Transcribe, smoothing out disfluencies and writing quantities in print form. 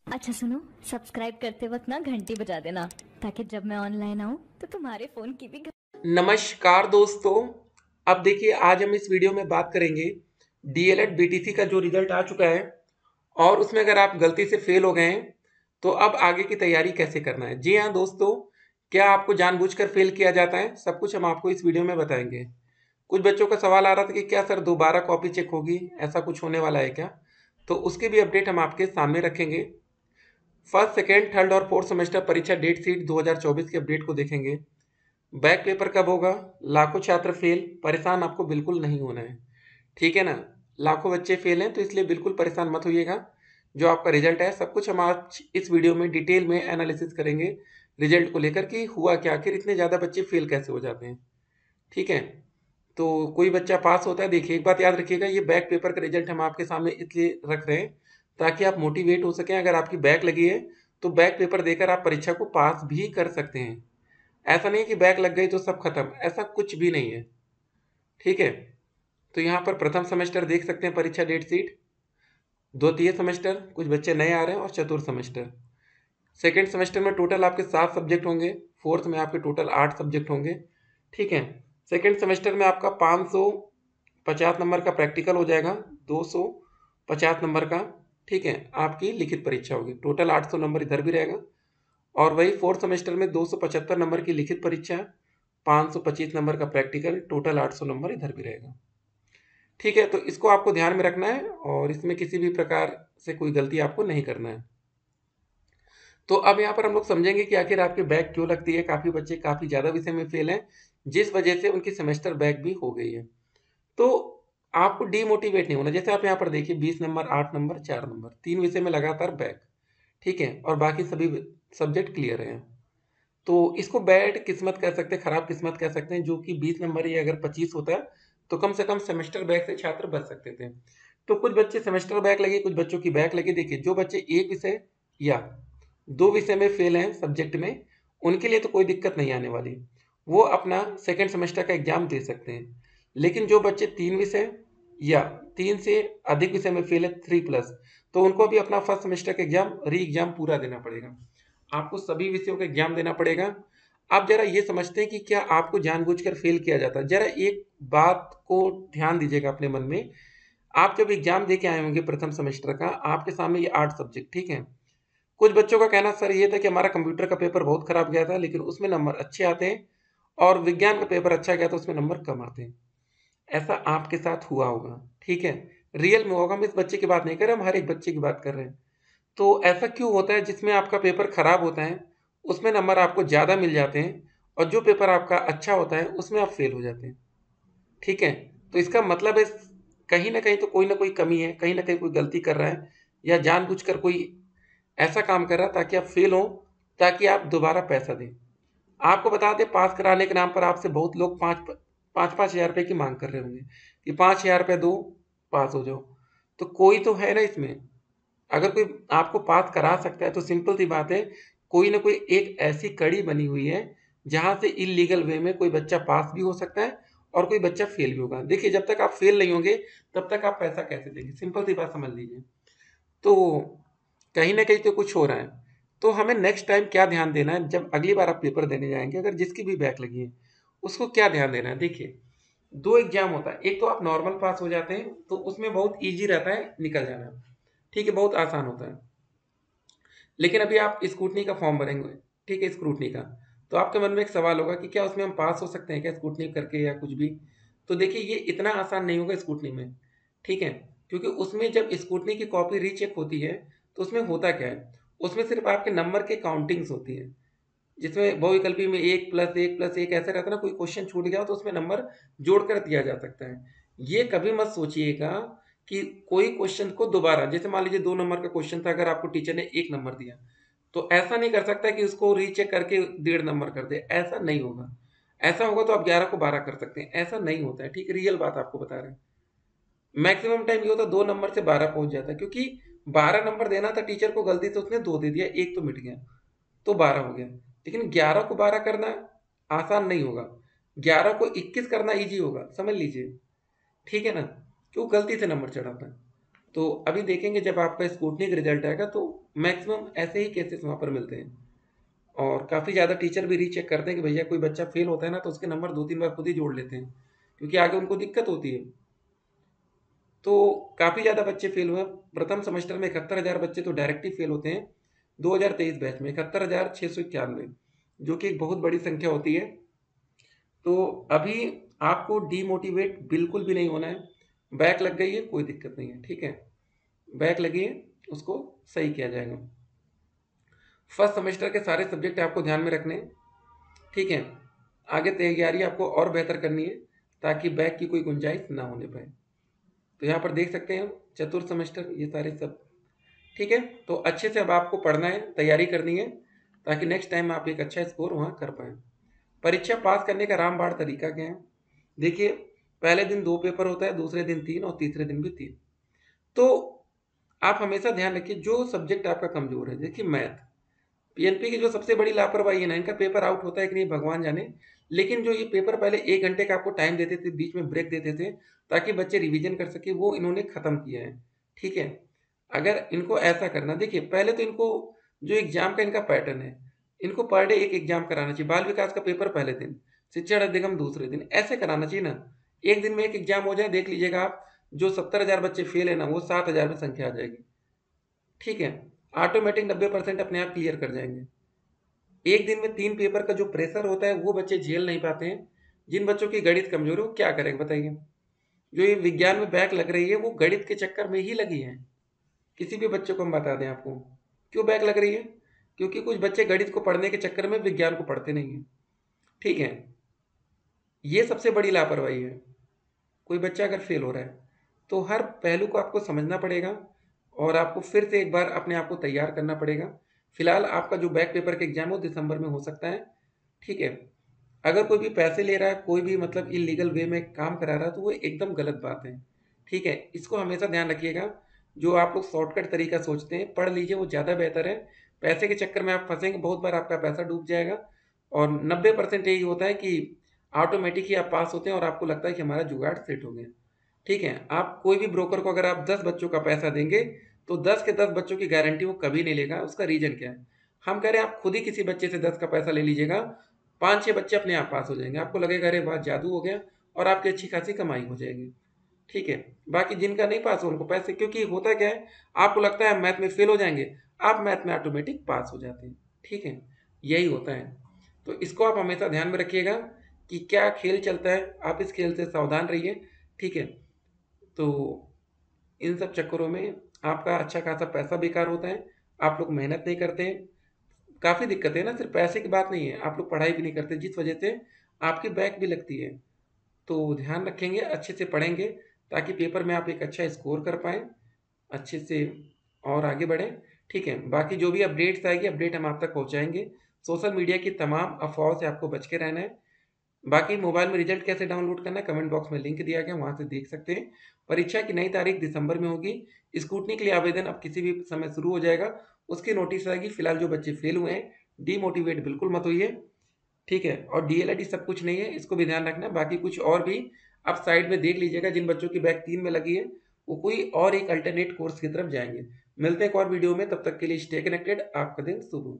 अच्छा सुनो, सब्सक्राइब करते वक्त ना घंटी बजा देना ताकि जब मैं ऑनलाइन आऊँ तो तुम्हारे फोन की भी नमस्कार दोस्तों। अब देखिए, आज हम इस वीडियो में बात करेंगे डीएलएड बीटीसी का जो रिजल्ट आ चुका है और उसमें अगर आप गलती से फेल हो गए हैं तो अब आगे की तैयारी कैसे करना है। जी हाँ दोस्तों, क्या आपको जानबूझकर फेल किया जाता है? सब कुछ हम आपको इस वीडियो में बताएंगे। कुछ बच्चों का सवाल आ रहा था कि क्या सर दोबारा कॉपी चेक होगी, ऐसा कुछ होने वाला है क्या? तो उसकी भी अपडेट हम आपके सामने रखेंगे। फर्स्ट सेकेंड थर्ड और फोर्थ सेमेस्टर परीक्षा डेट शीट 2024 की अपडेट को देखेंगे। बैक पेपर कब होगा? लाखों छात्र फेल, परेशान आपको बिल्कुल नहीं होना है, ठीक है ना। लाखों बच्चे फेल हैं तो इसलिए बिल्कुल परेशान मत होइएगा। जो आपका रिजल्ट है सब कुछ हम आज इस वीडियो में डिटेल में एनालिसिस करेंगे, रिजल्ट को लेकर कि हुआ क्या, आखिर इतने ज़्यादा बच्चे फेल कैसे हो जाते हैं, ठीक है। तो कोई बच्चा पास होता है, देखिए एक बात याद रखिएगा, ये बैक पेपर का रिजल्ट हम आपके सामने इसलिए रख रहे हैं ताकि आप मोटिवेट हो सकें। अगर आपकी बैक लगी है तो बैक पेपर देकर आप परीक्षा को पास भी कर सकते हैं। ऐसा नहीं कि बैक लग गई तो सब खत्म, ऐसा कुछ भी नहीं है, ठीक है। तो यहाँ पर प्रथम सेमेस्टर देख सकते हैं परीक्षा डेट शीट, द्वितीय सेमेस्टर कुछ बच्चे नए आ रहे हैं और चतुर्थ सेमेस्टर। सेकेंड सेमेस्टर में टोटल आपके 7 सब्जेक्ट होंगे, फोर्थ में आपके टोटल 8 सब्जेक्ट होंगे, ठीक है। सेकेंड सेमेस्टर में आपका 550 नंबर का प्रैक्टिकल हो जाएगा, 250 नंबर का, ठीक है, आपकी लिखित परीक्षा होगी। टोटल 800 नंबर इधर भी रहेगा। और वही फोर्थ सेमेस्टर में 275 नंबर की लिखित परीक्षा, 525 नंबर का प्रैक्टिकल, टोटल 800 नंबर इधर भी रहेगा, ठीक है। तो इसको आपको ध्यान में रखना है और इसमें किसी भी प्रकार से कोई गलती आपको नहीं करना है। तो अब यहाँ पर हम लोग समझेंगे कि आखिर आपके बैक क्यों लगती है। काफ़ी बच्चे काफ़ी ज़्यादा विषय में फेल हैं जिस वजह से उनकी सेमेस्टर बैक भी हो गई है। तो आपको डीमोटिवेट नहीं होना। जैसे आप यहाँ पर देखिए 20 नंबर, 8 नंबर, 4 नंबर, 3 विषय में लगातार बैक, ठीक है, और बाकी सभी सब्जेक्ट क्लियर हैं। तो इसको बैड किस्मत कह सकते हैं, खराब किस्मत कह सकते हैं। जो कि 20 नंबर ही अगर 25 होता तो कम से कम सेमेस्टर बैक से छात्र बच सकते थे। तो कुछ बच्चे सेमेस्टर बैक लगे, कुछ बच्चों की बैक लगी। देखिए जो बच्चे एक विषय या दो विषय में फेल हैं सब्जेक्ट में, उनके लिए तो कोई दिक्कत नहीं आने वाली, वो अपना सेकेंड सेमेस्टर का एग्जाम दे सकते हैं। लेकिन जो बच्चे 3 विषय या 3 से अधिक विषय में फेल है, 3+, तो उनको भी अपना फर्स्ट सेमेस्टर का एग्जाम री एग्जाम पूरा देना पड़ेगा। आपको सभी विषयों का एग्जाम देना पड़ेगा। आप जरा ये समझते हैं कि क्या आपको जानबूझकर फेल किया जाता है? जरा एक बात को ध्यान दीजिएगा अपने मन में। आप जब एग्जाम दे के आए होंगे प्रथम सेमेस्टर का, आपके सामने ये 8 सब्जेक्ट, ठीक है। कुछ बच्चों का कहना सर ये था कि हमारा कंप्यूटर का पेपर बहुत खराब गया था लेकिन उसमें नंबर अच्छे आते हैं, और विज्ञान का पेपर अच्छा गया तो उसमें नंबर कम आते हैं। ऐसा आपके साथ हुआ होगा, ठीक है, रियल में होगा। हम इस बच्चे की बात नहीं कर रहे, हम हर एक बच्चे की बात कर रहे हैं। तो ऐसा क्यों होता है? जिसमें आपका पेपर खराब होता है उसमें नंबर आपको ज़्यादा मिल जाते हैं, और जो पेपर आपका अच्छा होता है उसमें आप फेल हो जाते हैं, ठीक है। तो इसका मतलब है कहीं ना कोई कमी है, कहीं ना कहीं कोई गलती कर रहा है, या जानबूझकर कोई ऐसा काम कर रहा है ताकि आप फेल हो, ताकि आप दोबारा पैसा दें। आपको बता दें, पास कराने के नाम पर आपसे बहुत लोग पाँच पाँच पाँच हज़ार रुपये की मांग कर रहे होंगे कि 5,000 रुपये दो, पास हो जाओ। तो कोई तो है ना इसमें। अगर कोई आपको पास करा सकता है तो सिंपल सी बात है, कोई ना कोई एक ऐसी कड़ी बनी हुई है जहां से इलीगल वे में कोई बच्चा पास भी हो सकता है और कोई बच्चा फेल भी होगा। देखिए जब तक आप फेल नहीं होंगे तब तक आप पैसा कैसे देंगे? सिंपल सी बात समझ लीजिए। तो कहीं ना कहीं तो कुछ हो रहा है। तो हमें नेक्स्ट टाइम क्या ध्यान देना है, जब अगली बार आप पेपर देने जाएंगे, अगर जिसकी भी बैक लगी है उसको क्या ध्यान देना है? देखिए दो एग्जाम होता है, एक तो आप नॉर्मल पास हो जाते हैं तो उसमें बहुत ईजी रहता है निकल जाना, ठीक है, बहुत आसान होता है। लेकिन अभी आप स्क्रूटनी का फॉर्म भरेंगे, ठीक है, स्क्रूटनी का, तो आपके मन में एक सवाल होगा कि क्या उसमें हम पास हो सकते हैं क्या स्क्रूटनी करके या कुछ भी। तो देखिए ये इतना आसान नहीं होगा स्क्रूटनी में, ठीक है। क्योंकि उसमें जब स्क्रूटनी की कॉपी रीचेक होती है तो उसमें होता क्या है, उसमें सिर्फ आपके नंबर के काउंटिंग्स होती है। जिसमें बहुविकल्पी में 1+1+1 ऐसा रहता है ना, कोई क्वेश्चन छूट गया तो उसमें नंबर जोड़कर दिया जा सकता है। ये कभी मत सोचिएगा कि कोई क्वेश्चन को दोबारा, जैसे मान लीजिए 2 नंबर का क्वेश्चन था, अगर आपको टीचर ने 1 नंबर दिया तो ऐसा नहीं कर सकता कि उसको रीचेक करके 1.5 नंबर कर दे, ऐसा नहीं होगा। ऐसा होगा तो आप 11 को 12 कर सकते हैं, ऐसा नहीं होता है, ठीक, रियल बात आपको बता रहे हैं। मैक्सिमम टाइम ये होता है 2 नंबर से 12 पहुंच जाता है, क्योंकि 12 नंबर देना था टीचर को, गलती से उसने 2 दे दिया, एक तो मिट गया, तो 12 हो गया। लेकिन 11 को 12 करना आसान नहीं होगा, 11 को 21 करना ईजी होगा, समझ लीजिए, ठीक है ना। क्यों? गलती से नंबर चढ़ाता है। तो अभी देखेंगे जब आपका स्कूटनी का रिजल्ट आएगा तो मैक्सिमम ऐसे ही केसेस वहाँ पर मिलते हैं। और काफ़ी ज़्यादा टीचर भी रीचेक करते हैं कि भैया कोई बच्चा फेल होता है ना तो उसके नंबर 2-3 बार खुद ही जोड़ लेते हैं, क्योंकि आगे उनको दिक्कत होती है। तो काफ़ी ज़्यादा बच्चे फेल हुए। प्रथम सेमेस्टर में 71,000 बच्चे तो डायरेक्ट ही फेल होते हैं 2023 बैच में, 71,691, जो कि एक बहुत बड़ी संख्या होती है। तो अभी आपको डीमोटिवेट बिल्कुल भी नहीं होना है। बैक लग गई है कोई दिक्कत नहीं है, ठीक है, बैक लगी है उसको सही किया जाएगा। फर्स्ट सेमेस्टर के सारे सब्जेक्ट आपको ध्यान में रखने हैं, ठीक है। आगे तैयारी आपको और बेहतर करनी है ताकि बैक की कोई गुंजाइश ना होने पाए। तो यहाँ पर देख सकते हैं चतुर्थ सेमेस्टर ये सारे सब, ठीक है। तो अच्छे से अब आपको पढ़ना है, तैयारी करनी है ताकि नेक्स्ट टाइम आप एक अच्छा स्कोर वहाँ कर पाएँ। परीक्षा पास करने का रामबाण तरीका क्या है? देखिए, पहले दिन 2 पेपर होता है, दूसरे दिन 3 और तीसरे दिन भी 3। तो आप हमेशा ध्यान रखिए जो सब्जेक्ट आपका कमज़ोर है, देखिए मैथ, पीएनपी की जो सबसे बड़ी लापरवाही है ना, इनका पेपर आउट होता है कि नहीं भगवान जाने, लेकिन जो ये पेपर पहले 1 घंटे का आपको टाइम देते थे, बीच में ब्रेक देते थे ताकि बच्चे रिवीजन कर सकें, वो इन्होंने ख़त्म किया है, ठीक है। अगर इनको ऐसा करना, देखिए पहले तो इनको जो एग्ज़ाम का इनका पैटर्न है, इनको पर डे एक एग्ज़ाम कराना चाहिए। बाल विकास का पेपर पहले दिन, शिक्षण अधिगम दूसरे दिन, ऐसे कराना चाहिए ना। एक दिन में एक एग्ज़ाम हो जाए, देख लीजिएगा आप, जो 70,000 बच्चे फेल है ना, वो 7,000 में संख्या आ जाएगी, ठीक है। ऑटोमेटिक 90% अपने आप क्लियर कर जाएंगे। एक दिन में 3 पेपर का जो प्रेशर होता है वो बच्चे झेल नहीं पाते हैं। जिन बच्चों की गणित कमजोर है वो क्या करेंगे बताइए। जो ये विज्ञान में बैक लग रही है वो गणित के चक्कर में ही लगी है। किसी भी बच्चे को हम बता दें आपको क्यों बैक लग रही है, क्योंकि कुछ बच्चे गणित को पढ़ने के चक्कर में विज्ञान को पढ़ते नहीं है, ठीक है। ये सबसे बड़ी लापरवाही है। कोई बच्चा अगर फेल हो रहा है तो हर पहलू को आपको समझना पड़ेगा और आपको फिर से एक बार अपने आप को तैयार करना पड़ेगा। फिलहाल आपका जो बैक पेपर का एग्जाम है वो दिसंबर में हो सकता है, ठीक है। अगर कोई भी पैसे ले रहा है, कोई भी मतलब इलीगल वे में काम करा रहा है तो वो एकदम गलत बात है, ठीक है। इसको हमेशा ध्यान रखिएगा। जो आप लोग शॉर्टकट तरीका सोचते हैं पढ़ लीजिए, वो ज़्यादा बेहतर है। पैसे के चक्कर में आप फंसेंगे, बहुत बार आपका पैसा डूब जाएगा। और 90% यही होता है कि ऑटोमेटिक ही आप पास होते हैं और आपको लगता है कि हमारा जुगाड़ सेट हो गया, ठीक है। आप कोई भी ब्रोकर को अगर आप 10 बच्चों का पैसा देंगे तो 10 के 10 बच्चों की गारंटी वो कभी नहीं लेगा। उसका रीजन क्या है? हम कह रहे हैं आप खुद ही किसी बच्चे से 10 का पैसा ले लीजिएगा, 5-6 बच्चे अपने आप पास हो जाएंगे, आपको लगेगा अरे वाह जादू हो गया, और आपकी अच्छी खासी कमाई हो जाएगी, ठीक है। बाकी जिनका नहीं पास हो उनको पैसे, क्योंकि होता क्या है, आपको लगता है मैथ में फेल हो जाएंगे, आप मैथ में ऑटोमेटिक पास हो जाते हैं, ठीक है। यही होता है। तो इसको आप हमेशा ध्यान में रखिएगा कि क्या खेल चलता है, आप इस खेल से सावधान रहिए, ठीक है। तो इन सब चक्करों में आपका अच्छा खासा पैसा बेकार होता है, आप लोग मेहनत नहीं करते हैं, काफ़ी दिक्कत है ना, सिर्फ पैसे की बात नहीं है, आप लोग पढ़ाई भी नहीं करते जिस वजह से आपकी बैक भी लगती है। तो ध्यान रखेंगे, अच्छे से पढ़ेंगे ताकि पेपर में आप एक अच्छा स्कोर कर पाएँ, अच्छे से और आगे बढ़ें, ठीक है। बाकी जो भी अपडेट्स आएगी, अपडेट हम आप तक पहुँचाएँगे। सोशल मीडिया की तमाम अफ़वाहों से आपको बच के रहना है। बाकी मोबाइल में रिजल्ट कैसे डाउनलोड करना है, कमेंट बॉक्स में लिंक दिया गया, वहाँ से देख सकते हैं। परीक्षा की नई तारीख दिसंबर में होगी। स्कूटनी के लिए आवेदन अब किसी भी समय शुरू हो जाएगा, उसकी नोटिस आएगी। फिलहाल जो बच्चे फेल हुए हैं, डीमोटिवेट बिल्कुल मत होइए, ठीक है। और डीएलएड सब कुछ नहीं है, इसको भी ध्यान रखना। बाकी कुछ और भी आप साइड में देख लीजिएगा, जिन बच्चों की बैक 3 में लगी है वो कोई और एक अल्टरनेट कोर्स की तरफ जाएंगे। मिलते हैं एक और वीडियो में, तब तक के लिए स्टे कनेक्टेड। आपका दिन शुभ हो।